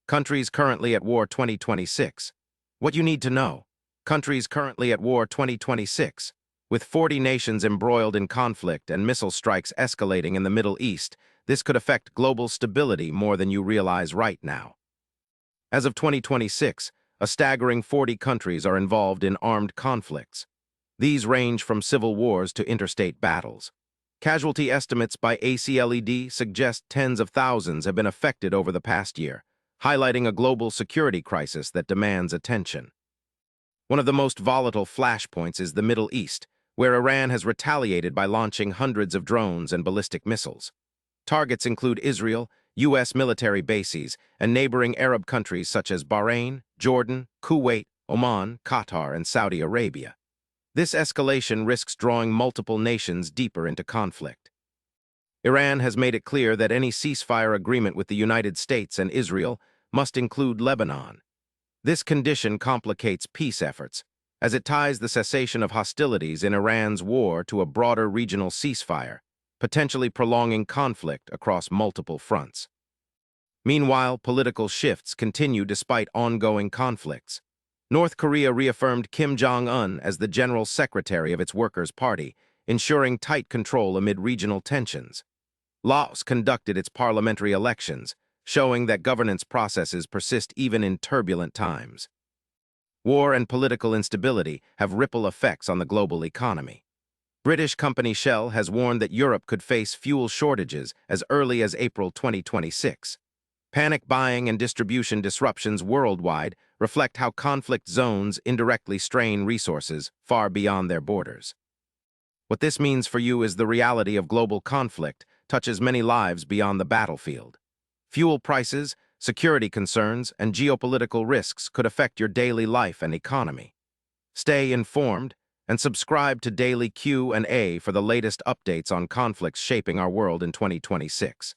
Countries currently at war 2026. What you need to know. Countries currently at war 2026. With 40 nations embroiled in conflict and missile strikes escalating in the Middle East, this could affect global stability more than you realize right now. As of 2026, a staggering 40 countries are involved in armed conflicts. These range from civil wars to interstate battles. Casualty estimates by ACLED suggest tens of thousands have been affected over the past year, highlighting a global security crisis that demands attention. One of the most volatile flashpoints is the Middle East, where Iran has retaliated by launching hundreds of drones and ballistic missiles. Targets include Israel, U.S. military bases, and neighboring Arab countries such as Bahrain, Jordan, Kuwait, Oman, Qatar, and Saudi Arabia. This escalation risks drawing multiple nations deeper into conflict. Iran has made it clear that any ceasefire agreement with the United States and Israel must include Lebanon. This condition complicates peace efforts, as it ties the cessation of hostilities in Iran's war to a broader regional ceasefire, potentially prolonging conflict across multiple fronts. Meanwhile, political shifts continue despite ongoing conflicts. North Korea reaffirmed Kim Jong Un as the General Secretary of its Workers' Party, ensuring tight control amid regional tensions. Laos conducted its parliamentary elections, showing that governance processes persist even in turbulent times. War and political instability have ripple effects on the global economy. British company Shell has warned that Europe could face fuel shortages as early as April 2026. Panic buying and distribution disruptions worldwide reflect how conflict zones indirectly strain resources far beyond their borders. What this means for you is the reality of global conflict touches many lives beyond the battlefield. Fuel prices, security concerns, and geopolitical risks could affect your daily life and economy. Stay informed and subscribe to Daily Q&A for the latest updates on conflicts shaping our world in 2026.